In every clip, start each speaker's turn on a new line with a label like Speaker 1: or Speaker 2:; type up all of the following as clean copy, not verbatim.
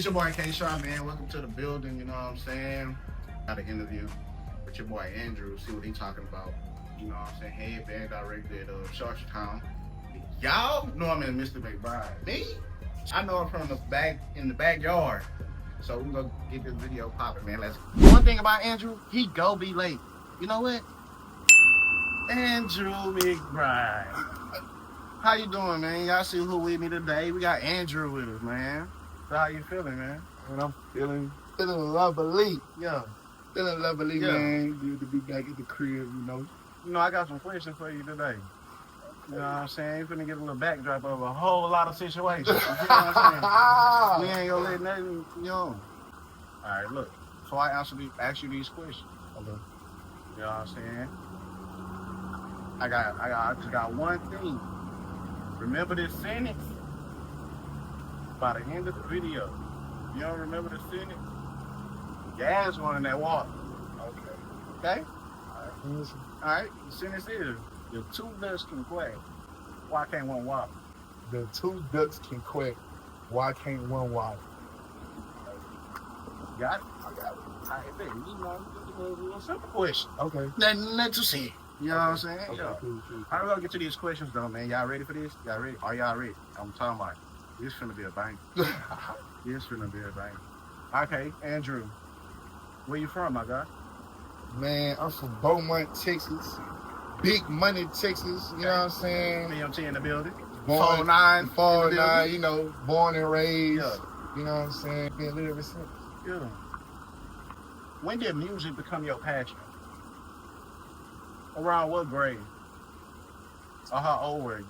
Speaker 1: It's your boy K-Shot, man. Welcome to the building, you know what I'm saying? Got an interview with your boy Andrew, see what he talking about. You know what I'm saying? Head band director at Town. Y'all know him as Mr. McBride. Me? I know him from the back in the backyard. So we're gonna get this video popping, man. Let's one thing about Andrew, he go be late. You know what? Andrew McBride. How you doing, man? Y'all see who with me today? We got Andrew with us, man. So how you feeling, man?
Speaker 2: And I'm feeling lovely.
Speaker 1: Yeah.
Speaker 2: Feeling lovely,
Speaker 1: Yeah.
Speaker 2: man. Good to be back at the crib, you know.
Speaker 1: You know, I got some questions for you today. You know what I'm saying? You're finna get a little backdrop of a whole lot of situations. You know what I'm saying? We ain't gonna let nothing, you know. Alright, look. So I ask you these questions.
Speaker 2: Okay.
Speaker 1: You know what I'm saying? I just got one thing. Remember this sentence? By the end of the video. You don't remember the sentence? Gas running that water. Okay? Alright, the sentence is, if two ducks can quack, why can't one walk?
Speaker 2: The two ducks can quack. Why can't one walk?
Speaker 1: Got it?
Speaker 2: I got it.
Speaker 1: Alright, baby, you know, it's a little simple question.
Speaker 2: Okay.
Speaker 1: Nothing to see. You know what I'm saying?
Speaker 2: Okay,
Speaker 1: Yeah.
Speaker 2: cool.
Speaker 1: Alright, we're gonna get to these questions though, man. Y'all ready for this? Y'all ready? Are y'all ready? I'm talking about this finna be a bang. This finna be a bang. Okay, Andrew. Where you from, my guy?
Speaker 2: Man, I'm from Beaumont, Texas. Big money, Texas. You know what I'm saying?
Speaker 1: BMT in the building.
Speaker 2: Born
Speaker 1: 4-9.
Speaker 2: 4-9, you know, born and raised.
Speaker 1: Yeah.
Speaker 2: You know what I'm saying? Been living ever since.
Speaker 1: Yeah. When did music become your passion? Around what grade? Or how old were you?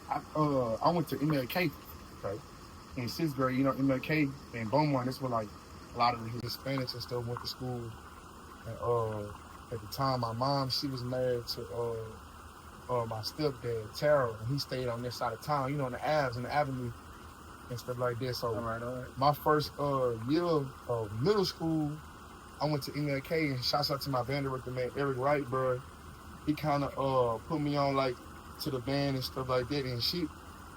Speaker 2: I went to MLK, okay, in 6th grade. You know, MLK in Beaumont, that's where like a lot of the Hispanics and stuff went to school. And at the time, my mom, she was married to my stepdad, Taro, and he stayed on this side of town, you know, in the avenue and stuff like that. So
Speaker 1: All right.
Speaker 2: my first year of middle school, I went to MLK, and shouts out to my band director, man, Eric Wright, bro. He kind of put me on like to the band and stuff like that. And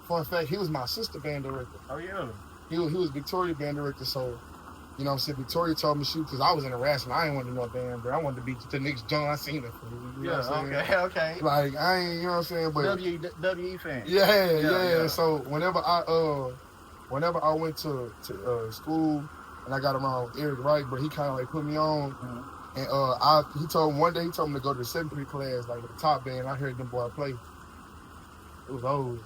Speaker 2: fun fact, he was my sister band director.
Speaker 1: Oh yeah.
Speaker 2: He was Victoria band director. So, you know what I'm saying, Victoria told me shoot, because I was in a wrestling. I didn't want to do no band, bro. I wanted to be the next John Cena. You know what I'm saying?
Speaker 1: Okay.
Speaker 2: Like, I ain't, you know what I'm saying? But
Speaker 1: WWE fan.
Speaker 2: Yeah. So whenever I went to school and I got around with Eric Wright, but he kind of like put me on.
Speaker 1: Mm-hmm.
Speaker 2: And he told me to go to the 7th grade class, like with the top band. I heard them boys play. It was old.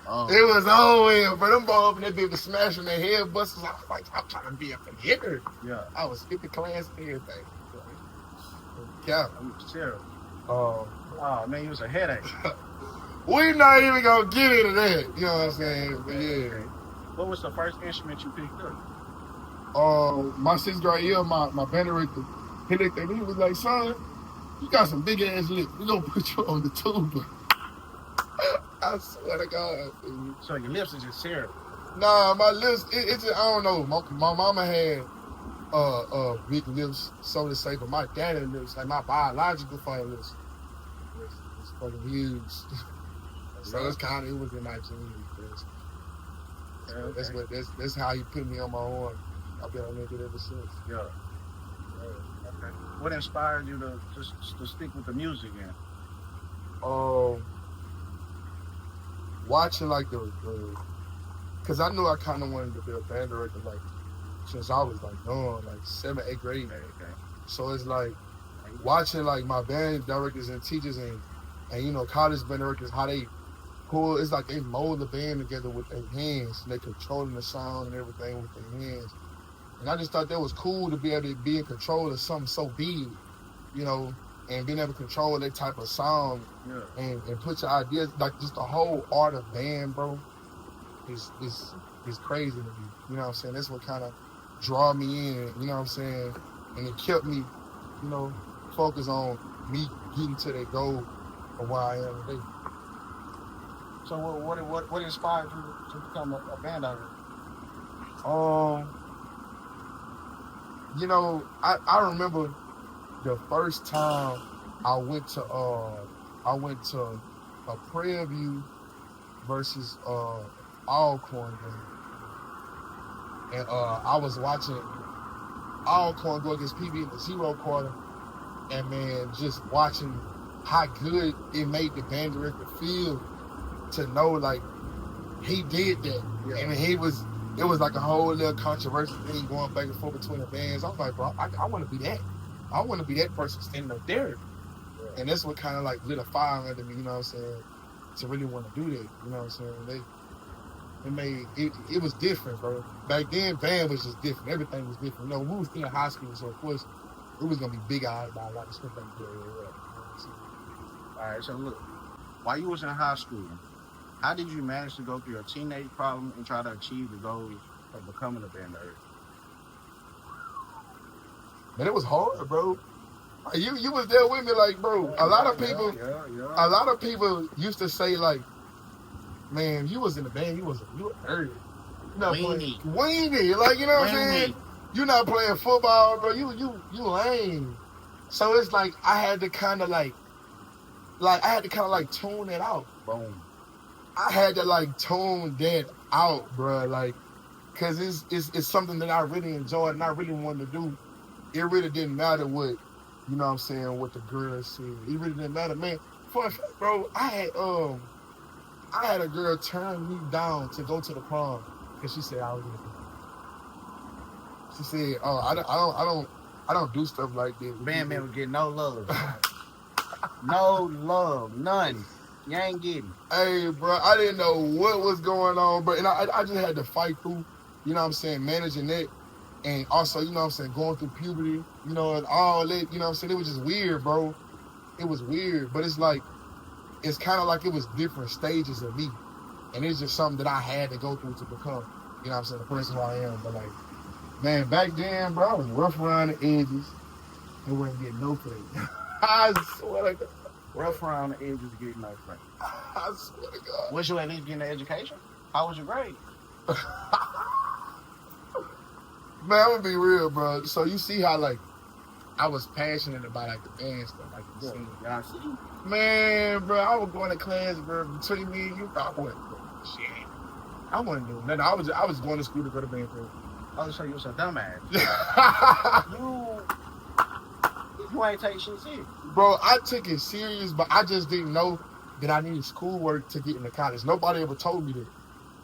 Speaker 1: Oh.
Speaker 2: It was old, but them boys up in that bitch was smashing their head busters. I was like, I'm trying to be up in here.
Speaker 1: Yeah.
Speaker 2: I was skipping class and everything. Yeah.
Speaker 1: I'm serious.
Speaker 2: Oh,
Speaker 1: Man, you was a headache.
Speaker 2: we not even gonna get into that. You know what I'm saying? But yeah.
Speaker 1: What was the first instrument you picked up?
Speaker 2: My 6th grade year, my band director, he looked at me, he was like, son, you got some big ass lips. We gonna put you on the tuba. I swear to God. Dude.
Speaker 1: So your lips is just serious.
Speaker 2: Nah, my lips, it's just, I don't know. My mama had big lips, so to say, but my daddy lips, like my biological father lips, was fucking huge. So it's kind of, it was in my genes. That's how he put me on my horn. I've been on it ever since.
Speaker 1: Yeah. Okay. What inspired you to stick with the music then?
Speaker 2: Watching like cause I knew I kind of wanted to be a band director like since I was like young, like 7th, 8th grade.
Speaker 1: Okay.
Speaker 2: So it's like watching like my band directors and teachers and you know college band directors, how they pull. It's like they mold the band together with their hands. And they controlling the sound and everything with their hands. And I just thought that was cool to be able to be in control of something so big, you know, and being able to control that type of sound.
Speaker 1: Yeah.
Speaker 2: And put your ideas, like just the whole art of band, bro, is crazy to me. You know what I'm saying? That's what kind of draw me in, you know what I'm saying? And it kept me, you know, focused on me getting to that goal of where I am today.
Speaker 1: So what inspired you to become a band director?
Speaker 2: You know, I remember the first time I went to a Prairie View versus Alcorn game. And I was watching Alcorn go against PB in the 0 quarter, and man, just watching how good it made the band director feel to know like he did that. Yeah. And it was like a whole little controversial thing going back and forth between the bands. I was like, bro, I want to be that. I want to be that person standing up there. Yeah. And that's what kind of like lit a fire under me, you know what I'm saying, to really want to do that, you know what I'm saying. It was different, bro. Back then, band was just different. Everything was different. You know, we was still in high school, so of course, it was gonna be big-eyed by a lot of stuff like that.
Speaker 1: All right, so look, while you was in high school, how did you manage to go through your teenage problem and try to achieve the goals of becoming a band leader?
Speaker 2: Man, it was hard, bro. You was there with me, like, bro. A lot of people used to say, like, man, you was in the band, you were early. You not weenie, like, you know what I'm saying? You not playing football, bro. You lame. So it's like I had to kind of like tune it out.
Speaker 1: Boom.
Speaker 2: I had to like tune that out, bro. Like, cause it's something that I really enjoyed and I really wanted to do. It really didn't matter what, you know what I'm saying, what the girls said. It really didn't matter, man. Fun fact, bro. I had a girl turn me down to go to the prom because she said I was gonna. She said, "Oh, I don't do stuff like this."
Speaker 1: Band would get no love, no love, none. You ain't getting.
Speaker 2: Hey, bro, I didn't know what was going on, bro, and I just had to fight through, you know what I'm saying, managing that, and also, you know what I'm saying, going through puberty, you know, and all that, you know what I'm saying. It was just weird, bro. It was weird, but it's like. It's kind of like it was different stages of me. And it's just something that I had to go through to become, you know what I'm saying, the person who I am. But like, man, back then, bro, I was rough around the edges and wouldn't get no play. I swear to God.
Speaker 1: Rough around the edges to get no play.
Speaker 2: I swear to God.
Speaker 1: Was you at least getting an education? How was your grade?
Speaker 2: Man, I'm gonna be real, bro. So you see how, like, I was passionate about, like, the band stuff, like the scene.
Speaker 1: Yeah, I see.
Speaker 2: Man, bro, I was going to class, bro. Between me and you, I wasn't doing shit. I wasn't doing nothing. I was going to school to go to band club.
Speaker 1: Oh, so you was a dumbass. you ain't take shit serious.
Speaker 2: Bro, I took it serious, but I just didn't know that I needed schoolwork to get into college. Nobody ever told me that.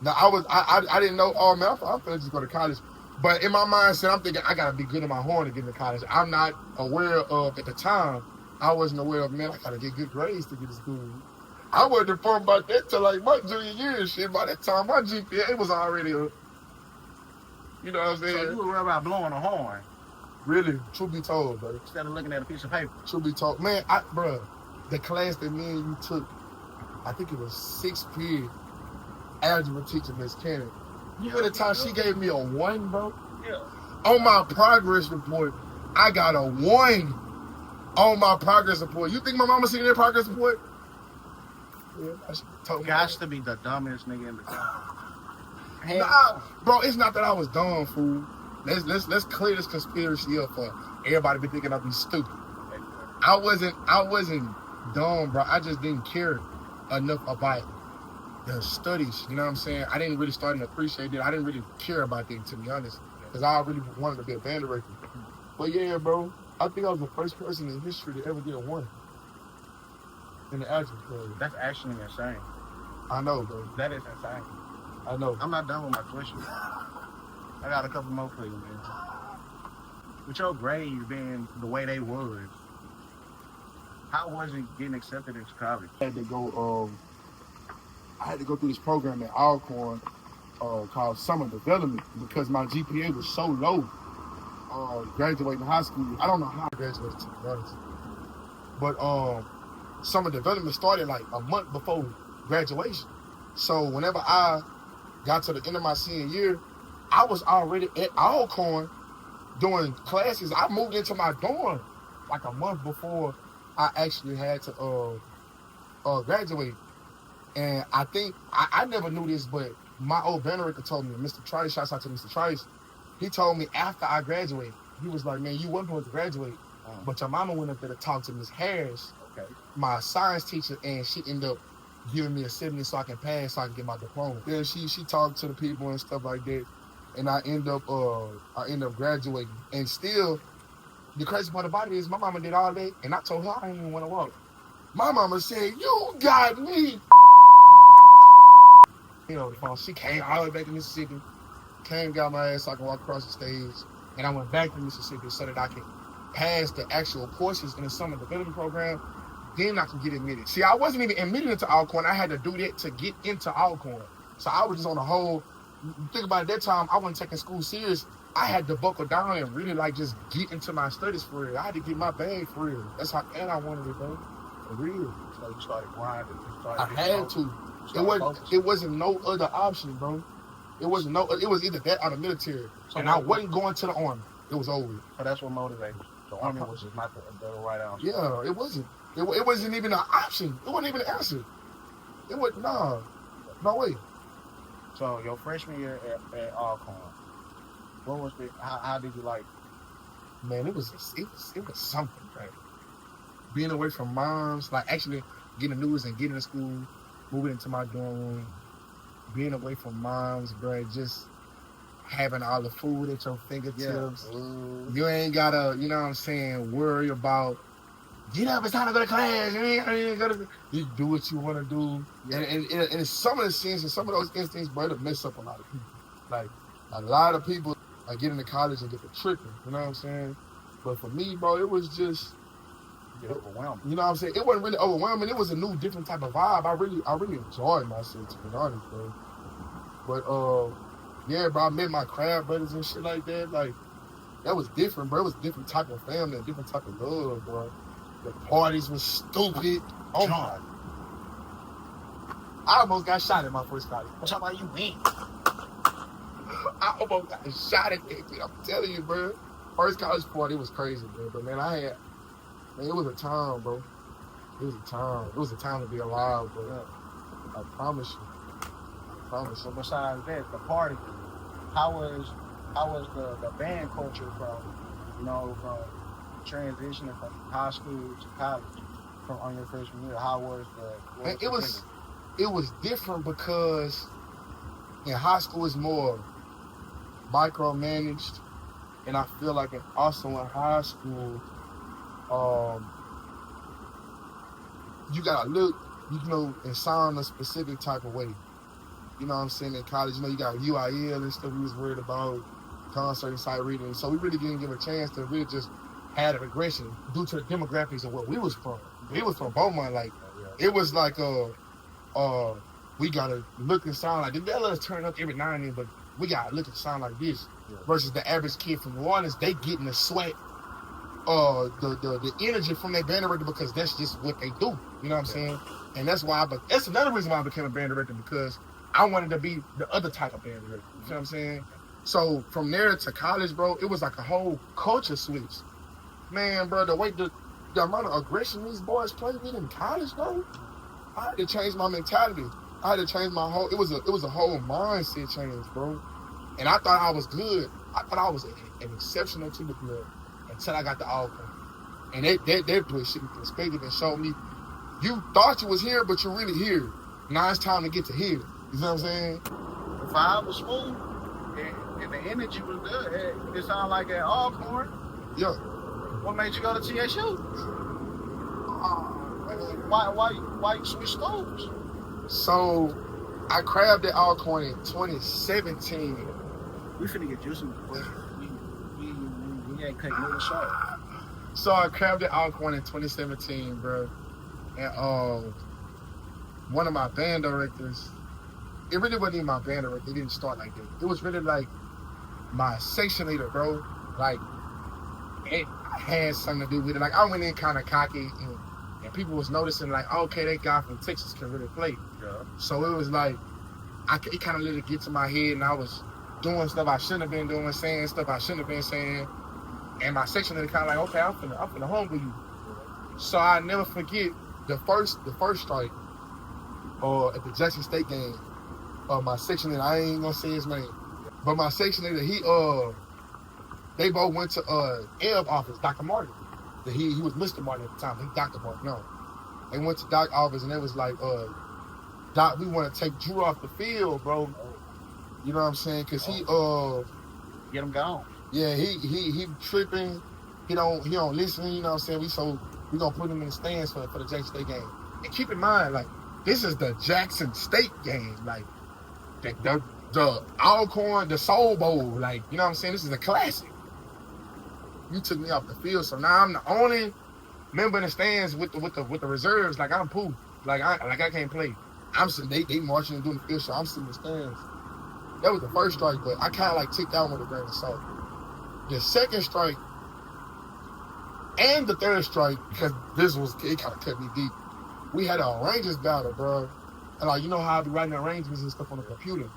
Speaker 2: Now, I didn't know, oh, man, I'm finna just go to college. But in my mindset, I'm thinking I gotta be good in my horn to get into college. I'm not aware of, at the time, I wasn't aware of, man, I gotta get good grades to get to school. I wasn't informed about that till like my junior year and shit. By that time, my GPA, it was already up. You know what I'm saying?
Speaker 1: So you were worried about blowing a horn.
Speaker 2: Really, truth be told, brother.
Speaker 1: Instead of looking at a piece of paper.
Speaker 2: Truth be told. Man, bro, the class that me and you took, I think it was 6th period, algebra teacher, Miss Cannon. You know the time she gave me a 1, bro?
Speaker 1: Yeah.
Speaker 2: On my progress report, I got a 1 on my progress report. You think my mama seen that progress report? Yeah, I should have told me.
Speaker 1: Gosh to be the dumbest nigga in the class.
Speaker 2: Nah, bro, it's not that I was dumb, fool. Let's clear this conspiracy up for everybody be thinking I'd be stupid. I wasn't dumb, bro. I just didn't care enough about the studies, you know what I'm saying? I didn't really start to appreciate it. I didn't really care about that, to be honest, because I really wanted to be a band director. But yeah, bro, I think I was the first person in history to ever get a 1 in the algebra club.
Speaker 1: That's actually insane.
Speaker 2: I know, bro.
Speaker 1: That is insane.
Speaker 2: I know.
Speaker 1: I'm not done with my questions. I got a couple more for you, man. With your grades being the way they was, how was it getting accepted into college?
Speaker 2: I had to go through this program at Alcorn called Summer Development because my GPA was so low graduating high school. I don't know how I graduated, to be honest. But Summer Development started like a month before graduation. So whenever I got to the end of my senior year, I was already at Alcorn doing classes. I moved into my dorm like a month before I actually had to graduate. And I think, I never knew this, but my old band director told me, Mr. Trice, shouts out to Mr. Trice, he told me after I graduated, he was like, man, you weren't going to graduate, but your mama went up there to talk to Miss Harris, my science teacher, and she ended up giving me a 70 so I can pass, so I can get my diploma. Then she talked to the people and stuff like that. and I end up graduating. And still, the crazy part about it is my mama did all that, and I told her I didn't even want to walk. My mama said, "You got me." The phone. She came all the way back to Mississippi, came, got my ass so I can walk across the stage, and I went back to Mississippi so that I could pass the actual courses in the summer development program. Then I could get admitted. See, I wasn't even admitted into Alcorn. I had to do that to get into Alcorn. So I was just on the whole. Think about it, that time I wasn't taking school serious. I had to buckle down and really like just get into my studies for real. I had to get my bag for real. That's how bad I wanted it, bro. For real.
Speaker 1: So you started grinding.
Speaker 2: I had to. It wasn't no other option, bro. It was either that or the military. So and I wasn't going to the army. It was over.
Speaker 1: So that's what motivated you. The army was just not the right answer.
Speaker 2: Yeah, it wasn't. It wasn't even an option. It wasn't even an answer. It was no way.
Speaker 1: So your freshman year at Alcorn, what was how did you like?
Speaker 2: Man, it was something, right? Being away from moms, like actually getting the news and getting to school, moving into my dorm room, being away from moms, bro, just having all the food at your fingertips. Yeah. You ain't gotta, you know what I'm saying, worry about, get up, it's time to go to class. You do what you want to do. Yeah. And some of the scenes and some of those instincts, bro, it'll mess up a lot of people. Like, a lot of people get into college and get the tripping, you know what I'm saying? But for me, bro, it was just
Speaker 1: overwhelming.
Speaker 2: You know what I'm saying? It wasn't really overwhelming. It was a new, different type of vibe. I really enjoyed myself, to be honest, bro. But yeah, bro, I met my crab brothers and shit like that. Like, that was different, bro. It was a different type of family, a different type of love, bro. The parties was stupid. Oh my! I almost got shot at my first college.
Speaker 1: What's up, you win?
Speaker 2: I almost got shot at that. I'm telling you, bro. First college party, it was crazy, bro. But man, it was a time, bro. It was a time. It was a time to be alive, bro. Yeah. I promise you.
Speaker 1: So besides that, the party, how was the band culture from transitioning from high school to college on your freshman year? How was
Speaker 2: it was different because in high school it's more micromanaged, and I feel like also in high school, you gotta look, and sound a specific type of way. You know what I'm saying? In college, you got UIL and stuff we was worried about, concert and sight reading. So we really didn't give a chance to really just have an aggression due to the demographics of where we was from. We was from Beaumont, like, it was like, we gotta look and sound like, they let us turn up every now and then, but we gotta look and sound like this. Yeah. Versus the average kid from New Orleans, they getting the sweat, the energy from their band director because that's just what they do. You know what I'm saying? And that's another reason why I became a band director, because I wanted to be the other type of band director. You know what I'm saying? So from there to college, bro, it was like a whole culture switch. Man, bro, the amount of aggression these boys played with in college, bro, I had to change my mentality. I had to change my whole. It was a whole mindset change, bro. And I thought I was good. I thought I was an exceptional to the club until I got the Alcorn. And they put shit in perspective and showed me, you thought you was here, but you're really here. Now it's time to get to here. You know what I'm saying?
Speaker 1: The vibe was smooth, and the energy was good. It sounded like at Alcorn.
Speaker 2: Yeah.
Speaker 1: What made you go to TSU? Why you switch schools?
Speaker 2: So, I crabbed at Alcorn in 2017.
Speaker 1: We finna get you some questions. We ain't cutting no short.
Speaker 2: So I crabbed at Alcorn in 2017, bro. And one of my band directors, it really wasn't even my band director. It didn't start like that. It was really like my section leader, bro. Like, it had something to do with it. Like, I went in kind of cocky, and people was noticing, like, okay, that guy from Texas can really play. Yeah. So it was like, it kind of let it get to my head, and I was doing stuff I shouldn't have been doing, saying stuff I shouldn't have been saying. And my section leader kind of like, okay, I'm finna humble you. So I never forget the first strike, at the Jackson State game. My section leader, I ain't gonna say his name, but my section leader, they both went to Ebb office, Dr. Martin. He was Mr. Martin at the time. He Dr. Martin, no. They went to Doc's office and they was like, Doc, we want to take Drew off the field, bro. You know what I'm saying? Cause he
Speaker 1: Get him gone.
Speaker 2: yeah, he tripping. He don't listen. You know what I'm saying? We gonna put him in the stands for the Jackson State game. And keep in mind, like this is the Jackson State game. Like the Alcorn, the Soul Bowl. Like you know what I'm saying? This is a classic. You took me off the field, so now I'm the only member in the stands with the reserves. Like I'm Pooh. Like I can't play. I'm sitting. They marching and doing the field, so I'm sitting in the stands. That was the first strike, but I kind of like took that one with a grain of salt. The second strike and the third strike, because it kind of cut me deep. We had an arrangements battle, bro. And like, you know how I be writing arrangements and stuff on the computer.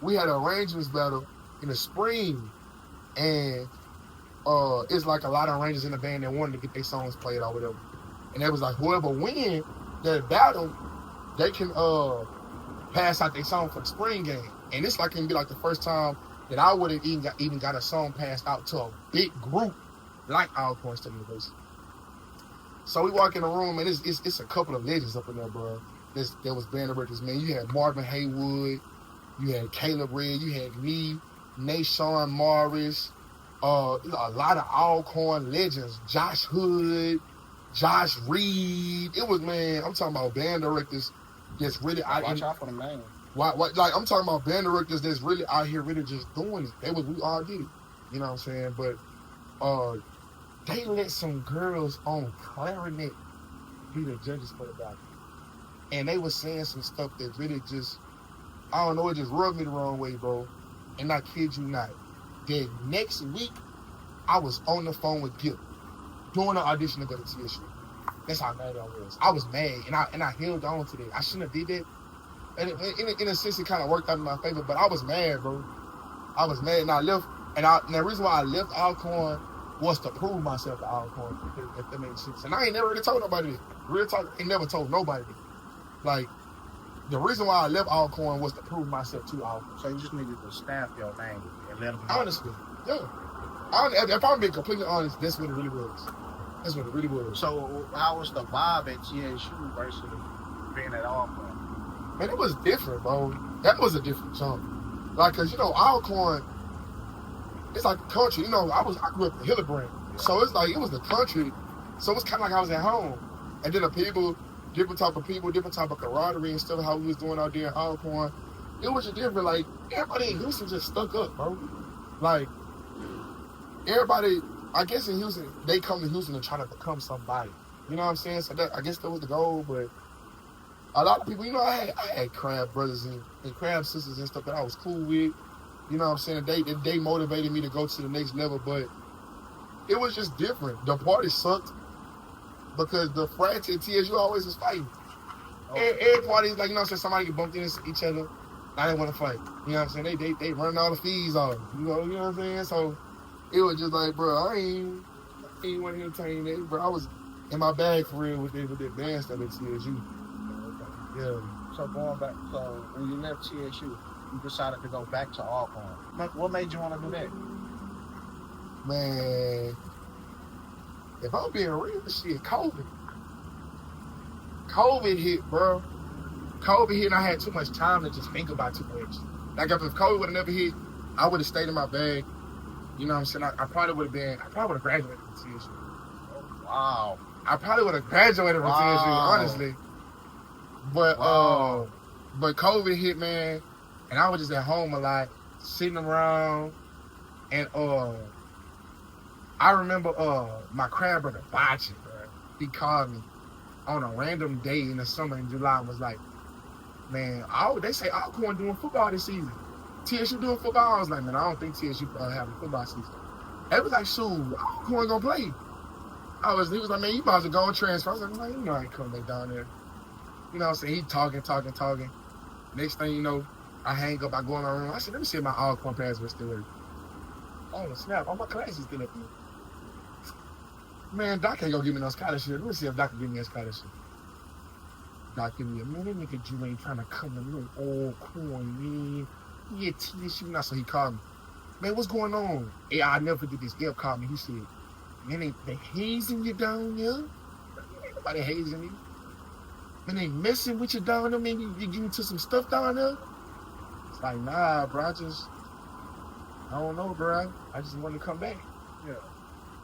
Speaker 2: We had an arrangements battle in the spring, and it's like a lot of arrangers in the band that wanted to get their songs played or whatever. And it was like whoever win that battle, they can pass out their song for the spring game. And this like can be like the first time that I would have even got a song passed out to a big group like Alcorn State University. So we walk in the room, and it's a couple of legends up in there, bro. There was band directors, man. You had Marvin Haywood, you had Caleb Red, you had me, Nashawn Morris, a lot of Alcorn legends, Josh Hood, Josh Reed. It was, man, I'm talking about band directors that's really
Speaker 1: Watch out for the man.
Speaker 2: Like I'm talking about band directors that's really out here really just doing it. We all did it. You know what I'm saying? But they let some girls on clarinet be the judges for the battle. And they were saying some stuff that really just, I don't know, it just rubbed me the wrong way, bro. And I kid you not. That next week, I was on the phone with Gil doing an audition to go to TSU. That's how mad I was. I was mad, and I held on to that. I shouldn't have did that. And in a sense, it kind of worked out in my favor, but I was mad, bro. I was mad, and I left. And the reason why I left Alcorn was to prove myself to Alcorn, if that makes sense. And I ain't never really told nobody that. Real talk, I ain't never told nobody that. Like, the reason why I left Alcorn was to prove myself to Alcorn.
Speaker 1: So you just needed to stamp your name and let them know.
Speaker 2: Honestly, yeah. If I'm being completely honest, that's what it really was. That's what it really was.
Speaker 1: So how was the vibe at TSU versus being at Alcorn?
Speaker 2: Man, it was different, bro. That was a different jump. Like, cause you know, Alcorn, it's like the country. You know, I grew up in Hillebrand, so it's like it was the country. So it's kind of like I was at home. And then the people, different type of people, different type of camaraderie and stuff. How we was doing out there in Alcorn, it was just different. Like everybody in Houston just stuck up, bro. Like everybody, I guess in Houston, they come to Houston to try to become somebody. You know what I'm saying? So I guess that was the goal, but. A lot of people, you know, I had crab brothers and crab sisters and stuff that I was cool with. You know what I'm saying? They motivated me to go to the next level, but it was just different. The party sucked because the frats at TSU always was fighting. Every party is like, you know what I'm saying? Somebody get bumped into each other. I didn't want to fight. You know what I'm saying? They run all the fees off. You know what I'm saying? So it was just like, bro, I ain't want to entertain that. Bro, I was in my bag for real with that band stuff at TSU. Yeah.
Speaker 1: So going back, so when you left TSU, you decided to go back to Alcorn. What made you want to do that?
Speaker 2: Man, if I'm being real, shit, COVID hit, bro. COVID hit, and I had too much time to just think about too much. Like if COVID would have never hit, I would have stayed in my bag. You know what I'm saying? I probably would have graduated from TSU.
Speaker 1: Wow.
Speaker 2: I probably would have graduated from TSU, honestly. But but COVID hit, man, and I was just at home a lot, sitting around, and I remember my crab brother Bocce, bro. He called me on a random day in the summer in July and was like, man, they say Alcorn doing football this season. TSU doing football? I was like, man, I don't think TSU having a football season. They was like, shoot, Alcorn gonna play. He was like, man, you might as well go and transfer. I was like, man, you know I ain't coming back down there. You know what I'm saying? He talking. Next thing you know, I hang up, I go in my room. I said, let me see if my Alcorn password still working. Oh, snap. All my classes still up there. Man, Doc ain't gonna give me no scholarship. Let me see if Doc can give me a scholarship. Doc give me man, that nigga Drew ain't trying to come to no Alcorn, man. Yeah, TSU now. So he called me. Man, what's going on? Hey, I'll never forget this. Gil called me. He said, man, ain't they hazing you down there? Ain't nobody hazing you. Man, they messing with you down there, man. You get into some stuff down there. It's like, nah, bro, I don't know, bro. I just want to come back.
Speaker 1: Yeah.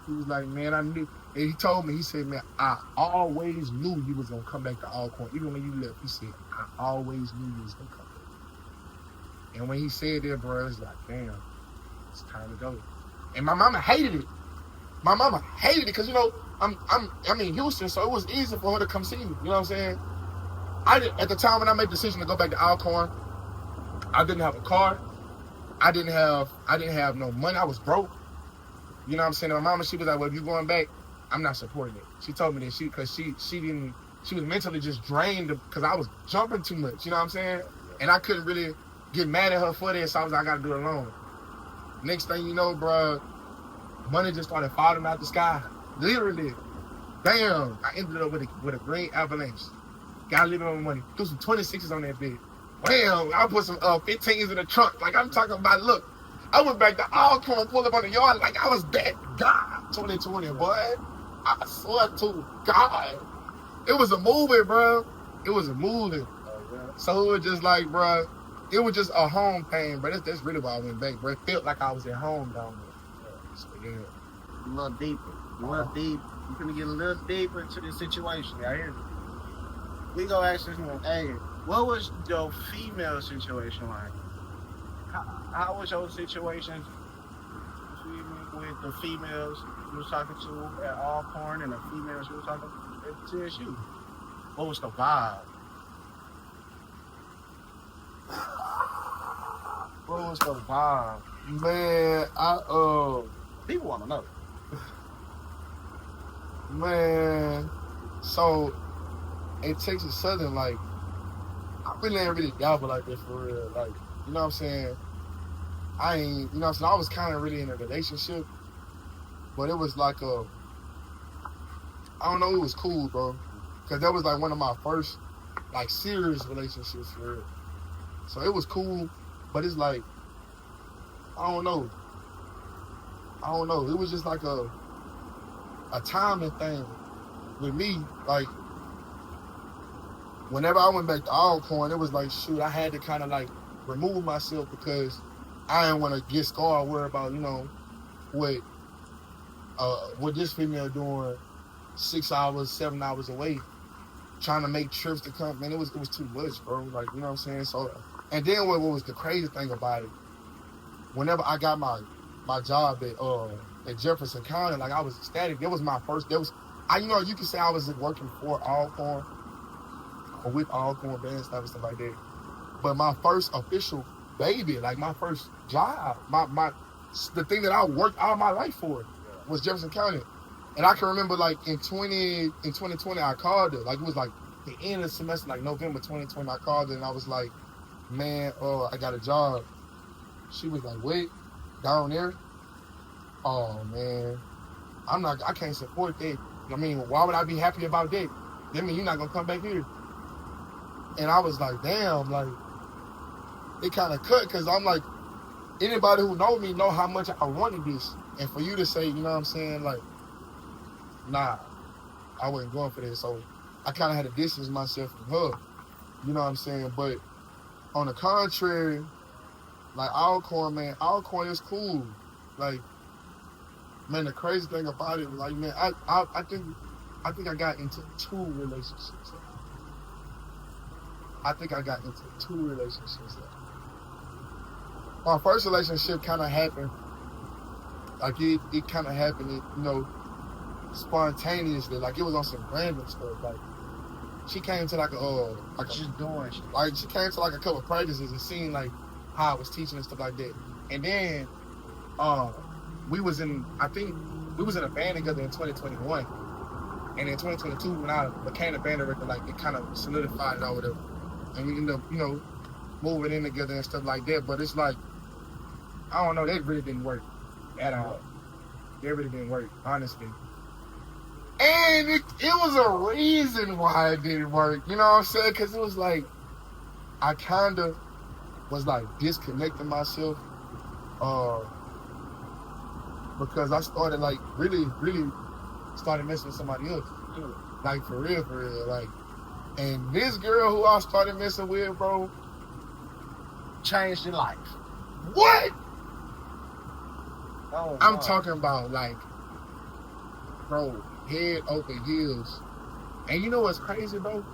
Speaker 2: He was like, man, I knew. And he told me, he said, man, I always knew you was going to come back to Alcorn. Even when you left, he said, I always knew you was going to come back. And when he said that, bro, it's like, damn, it's time to go. And my mama hated it. My mama hated it because, you know, I'm in Houston, so it was easy for her to come see me. You know what I'm saying? At the time when I made the decision to go back to Alcorn, I didn't have a car. I didn't have no money. I was broke. You know what I'm saying? And my mama, she was like, well, if you're going back, I'm not supporting it. She told me that she was mentally just drained because I was jumping too much. You know what I'm saying? And I couldn't really get mad at her for that, so I was like, I got to do it alone. Next thing you know, bro, money just started falling out the sky. Literally. Bam. I ended up with a great avalanche. Got a little bit of money. Threw some 26s on that bed. Bam. I put some 15s in the trunk. Like, I'm talking about, look. I went back to Alcorn, pulled up on the yard like I was that guy. 2020, boy. I swear to God. It was a movie, bro. It was a movie. So it was just like, bro, it was just a home pain, bro. That's really why I went back, bro. It felt like I was at home down there. So, yeah.
Speaker 1: A little deeper. You're going to get a little deeper into this situation. I hear you. We go ask this one, hey, what was your female situation like? How was your situation with the females you was talking to at Alcorn and the females you was talking to at TSU? What was the vibe? What was the vibe?
Speaker 2: Man,
Speaker 1: People want to know.
Speaker 2: Man, so in Texas Southern, like, I really ain't really dabble like this for real. Like, you know what I'm saying? I ain't, you know what I'm saying? I was kind of really in a relationship, but it was like I don't know, it was cool, bro. Because that was like one of my first, like, serious relationships for real. So it was cool, but it's like, I don't know. It was just like a timing thing with me. Like, whenever I went back to Alcorn, it was like, shoot, I had to kind of like remove myself because I didn't want to get scarred, worry about, you know, what this female doing 6 hours, 7 hours away, trying to make trips to come. Man, it was too much, bro. Like, you know what I'm saying? So, and then what was the crazy thing about it? Whenever I got my job at Jefferson County, like, I was ecstatic. That was my first. You know, you could say I was working for Alcorn or with Alcorn band stuff and stuff like that. But my first official baby, like my first job, the thing that I worked all my life for was Jefferson County. And I can remember, like, in 2020, I called her. Like, it was like the end of the semester, like November 2020, I called her and I was like, man, I got a job. She was like, wait, down there? Oh, man, I can't support that. I mean, why would I be happy about that? That mean you're not going to come back here. And I was like, damn, like, it kind of cut because I'm like, anybody who know me know how much I wanted this. And for you to say, you know what I'm saying, like, nah, I wasn't going for this. So I kind of had to distance myself from her. You know what I'm saying? But on the contrary, like, Alcorn, man, Alcorn is cool. Like, man, the crazy thing about it, like, man, I think I got into 2 relationships. My first relationship kind of happened, like, it kind of happened, you know, spontaneously. Like, it was on some random stuff. Like, she came to she came to like a couple of practices and seen like how I was teaching and stuff like that. And then we was in a band together in 2021. And in 2022, when I became a band director, like, it kind of solidified it or whatever. And we ended up, you know, moving in together and stuff like that. But it's like, I don't know, that really didn't work at all. That really didn't work, honestly. And it was a reason why it didn't work. You know what I'm saying? Because it was like, I kind of was like disconnecting myself because I started like really started messing with somebody else. Like, for real. Like, and this girl who I started messing with, bro,
Speaker 3: changed your life.
Speaker 2: What?
Speaker 3: Oh,
Speaker 2: I'm
Speaker 3: no.
Speaker 2: talking about like, bro, head over heels. And you know what's crazy, bro?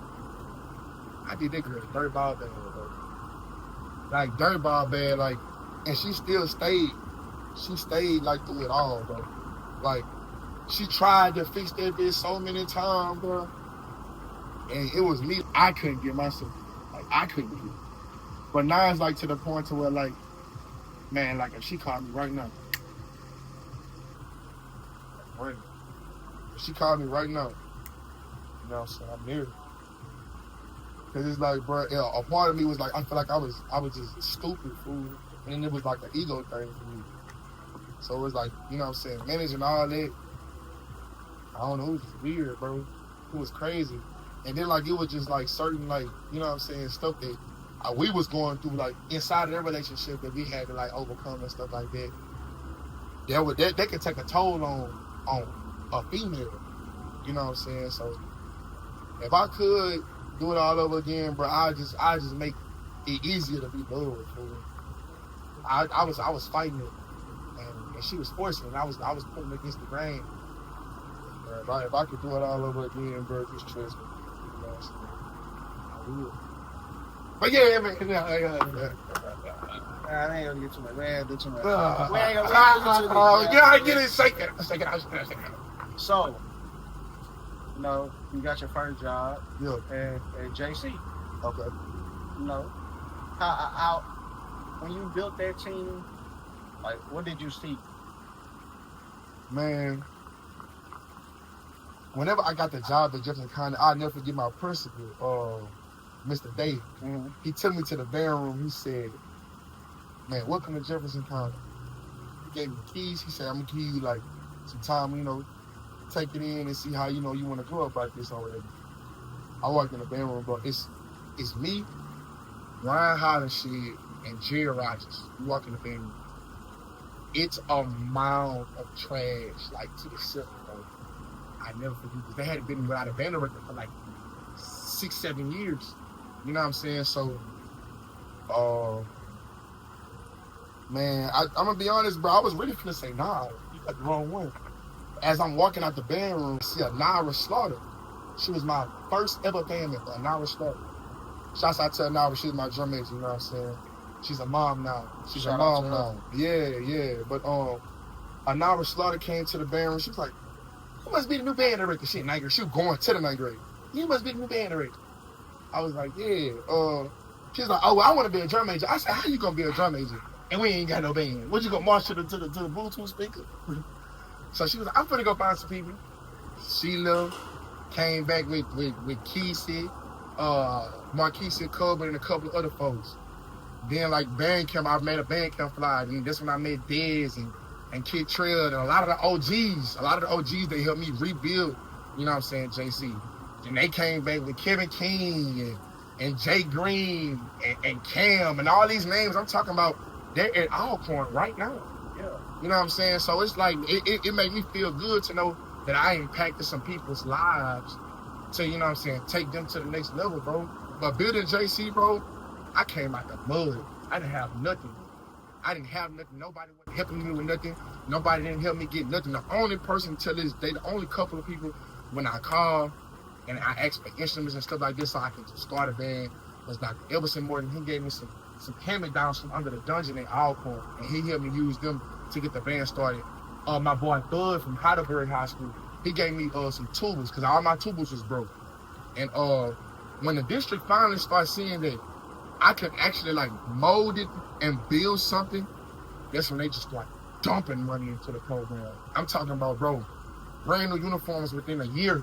Speaker 2: I did that girl dirt ball bad, bro. Like dirt ball bad, like, and she still stayed. She stayed like through it all, bro. Like, she tried to fix that bitch so many times, bro. And it was me. I couldn't get myself. Like, I couldn't get it. But now it's like to the point to where, like, man, like if she called me right now, right now. If she called me right now, you know what I'm saying? I'm here. Cause it's like, bro, yeah, a part of me was like, I feel like I was just stupid, fool. And then it was like an ego thing for me. So it was like, you know what I'm saying, managing all that. I don't know, it was just weird, bro. It was crazy. And then like it was just like certain like, you know what I'm saying, stuff that we was going through like inside of that relationship that we had to like overcome and stuff like that. That could take a toll on a female. You know what I'm saying? So if I could do it all over again, bro, I just make it easier to be loved. I was fighting it, and she was forcing it. I was putting it against the grain. If I could do it all over again, bro, just trust me. You know what I'm saying? I would. But yeah, man.
Speaker 3: I ain't gonna get too much. We ain't gonna do too much.
Speaker 2: Yeah, I get it. Shake it.
Speaker 3: So, you know, you got your first job
Speaker 2: Yeah.
Speaker 3: at JC.
Speaker 2: Okay.
Speaker 3: You know, how when you built that team, like, what did you see?
Speaker 2: Man, whenever I got the job at Jefferson County, I'll never forget my principal, Mr. Day.
Speaker 3: Mm-hmm.
Speaker 2: He took me to the band room. He said, man, welcome to Jefferson County. He gave me the keys. He said, I'm going to give you, like, some time, you know, take it in and see how, you know, you want to grow up like this or whatever. I walked in the band room, but it's me, Ryan Hollinshed, and Jerry Rogers. We walk in the band room. It's a mound of trash, like, to the ceiling, bro. I never forget this. They hadn't been without a band director for, like, 6-7 years. You know what I'm saying? So, man, I'm gonna be honest, bro. I was really finna say, nah, you got the wrong one. As I'm walking out the band room, I see a Nara Slaughter. She was my first ever band member, Nara Slaughter. Shouts out to Nara, she's my drum major, you know what I'm saying? She's a mom now. She's a mom now. Yeah. But Nara Slaughter came to the band room. She was like, you must be the new band director. She ninth grade. She was going to the ninth grade. You must be the new band director. I was like, yeah. She's like, oh, well, I want to be a drum major. I said, how you gonna be a drum major? And we ain't got no band. What, you gonna march to the Bluetooth speaker? So she was like, I'm gonna go find some people. Sheila came back with Kesey, Marquise Coburn, and a couple of other folks. Then like band camp, I made a band camp flyer. And that's when I met Dez and Kid Trail and a lot of the OGs, they helped me rebuild, you know what I'm saying, JC. And they came back with Kevin King and Jay Green and Cam and all these names I'm talking about, they're at Alcorn right now.
Speaker 3: Yeah.
Speaker 2: You know what I'm saying? So it's like, it made me feel good to know that I impacted some people's lives to, you know what I'm saying, take them to the next level, bro. But building JC, bro, I came out the mud. I didn't have nothing. Nobody was helping me with nothing. Nobody didn't help me get nothing. The only person till this day, the only couple of people when I called and I asked for instruments and stuff like this so I could start a band was Dr. Everson Morton. He gave me some hand-me-downs from under the dungeon in Alcorn, and he helped me use them to get the band started. My boy Bud from Heidelberg High School, he gave me some tubas because all my tubas was broke. And when the district finally started seeing that I could actually like mold it and build something, that's when they just like dumping money into the program. I'm talking about, bro, brand new uniforms within a year.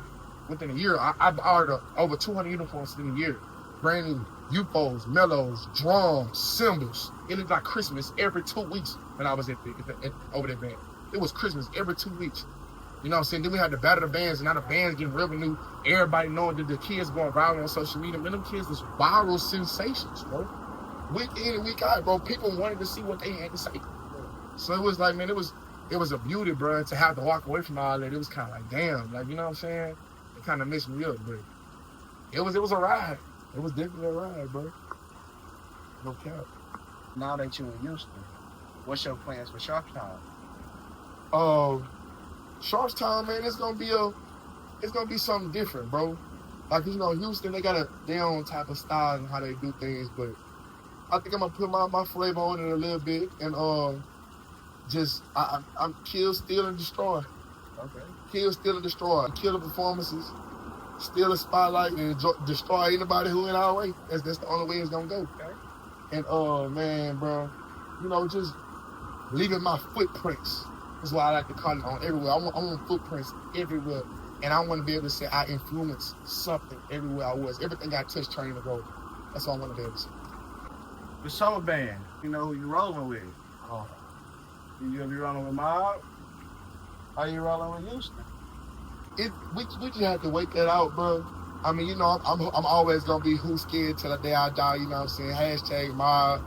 Speaker 2: I ordered over 200 uniforms within a year. Brand new UFOs, mellows, drums, cymbals. It looked like Christmas every 2 weeks when I was over that band. It was Christmas every 2 weeks. You know what I'm saying? Then we had the battle of the bands, and now the bands getting revenue. Everybody knowing that the kids going viral on social media. Man, them kids was viral sensations, bro. Week in and week out, bro. People wanted to see what they had to say. So it was like, man, it was a beauty, bro. To have to walk away from all that, it was kind of like, damn, like, you know what I'm saying? It kind of messed me up, but it was a ride. It was definitely a ride, bro. No cap.
Speaker 3: Now that you're in Houston, what's your plans for Sharpstown?
Speaker 2: Sharpstown, man, it's gonna be something different, bro. Like, you know, Houston, they got their own type of style and how they do things, but I think I'm gonna put my flavor on it a little bit and I'm kill, steal, and destroy.
Speaker 3: Okay.
Speaker 2: Kill, steal, and destroy. Kill the performances, steal the spotlight, and destroy anybody who in our way. That's the only way it's gonna go.
Speaker 3: Okay.
Speaker 2: And man, bro, you know, just leaving my footprints is what I like to call it on everywhere. I want footprints everywhere, and I want to be able to say I influenced something everywhere I was. Everything I touched turned to gold. That's all I want to be able to say.
Speaker 3: The summer band, you know who you rolling with?
Speaker 2: Oh.
Speaker 3: You gonna be rolling with Mob? Are you rolling with Houston?
Speaker 2: We just have to wait that out, bro. I mean, you know, I'm always gonna be who's scared till the day I die. You know what I'm saying? Hashtag Mob,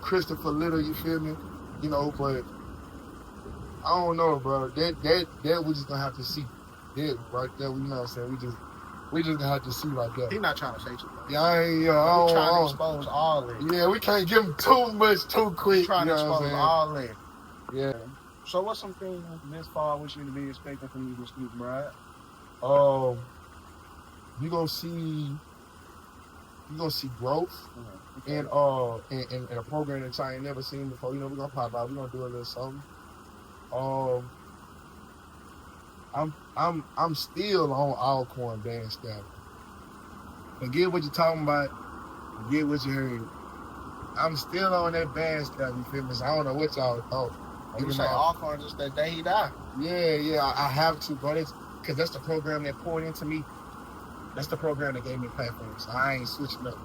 Speaker 2: Christopher Little. You feel me? You know, but I don't know, bro. That we just gonna have to see. That right there, you know what I'm saying? We just gonna have to see right there.
Speaker 3: He not trying to say too much.
Speaker 2: Yeah, I ain't.
Speaker 3: We're trying to expose all that.
Speaker 2: Yeah, we can't give him too much too quick.
Speaker 3: We're trying to expose all that.
Speaker 2: Yeah.
Speaker 3: So what's some things this fall we should be expecting from you this week, McBride?
Speaker 2: You gonna see growth and a program that y'all ain't never seen before. You know, we're gonna pop out. We're gonna do a little something. I'm still on Alcorn band status. Forget what you're talking about. Forget what you heard. I'm still on that band status. You feel me? So I don't know what y'all thought.
Speaker 3: You say Alcorn just that day he died.
Speaker 2: Yeah. I have to, bro. Because that's the program that poured into me. That's the program that gave me platforms. So I ain't switching up.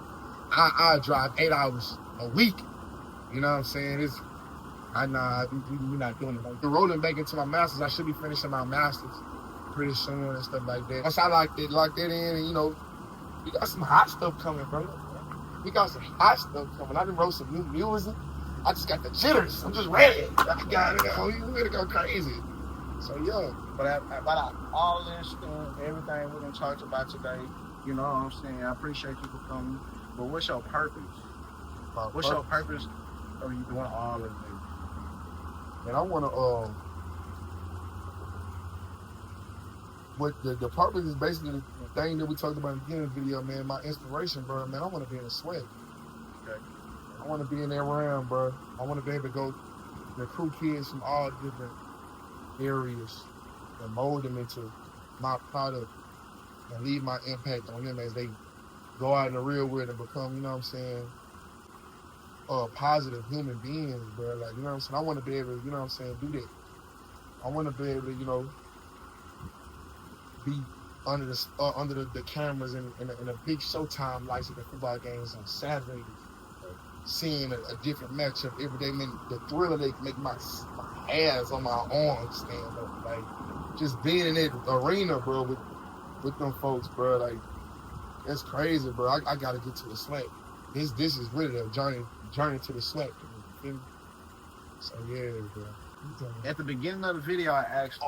Speaker 2: I drive 8 hours a week. You know what I'm saying? we're not doing it. Like, rolling back into my masters, I should be finishing my masters pretty soon and stuff like that. Once I lock that in, and you know, we got some hot stuff coming, bro. We got some hot stuff coming. I done wrote some new music. I just got the jitters. I'm just ready. I got it. You ready to go crazy. So yeah.
Speaker 3: But all this everything we done talked about today, you know what I'm saying? I appreciate you for coming. But what's your purpose? Your purpose of you doing all of this?
Speaker 2: And I want to, what the purpose is basically the thing that we talked about in the beginning of the video, man. My inspiration, bro, man. I want to be in the sweat.
Speaker 3: Okay.
Speaker 2: I want to be in that round, bro. I want to be able to go recruit kids from all different areas and mold them into my product and leave my impact on them as they go out in the real world and become, you know what I'm saying, positive human beings, bro. Like, you know what I'm saying? I want to be able to, you know what I'm saying, do that. I want to be able to, you know, be under the cameras in a big Showtime lights at the football games on Saturdays, seeing a different matchup every day. Man, the thrill of it make my hairs on my arms stand up. Like, just being in that arena, bro, with them folks, bro. Like, that's crazy, bro. I gotta get to the sweat. This is really a journey to the sweat. So yeah, bro.
Speaker 3: At the beginning of the video, I asked you.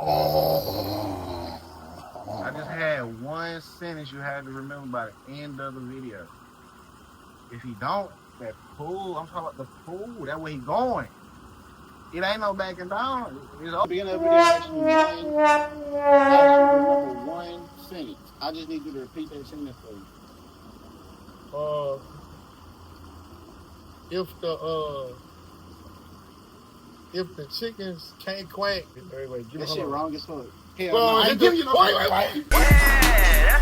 Speaker 3: I just had one sentence you had to remember by the end of the video. If you don't, that pool, I'm talking about the pool, that's where he going. It ain't no backing down. It's at the beginning of the video, I asked you remember one sentence. I just need you to repeat that sentence for me.
Speaker 2: If the chickens can't quack,
Speaker 3: That shit wrong as fuck.
Speaker 2: Well,
Speaker 3: I ain't giving you no.
Speaker 2: Wait.
Speaker 4: Yeah,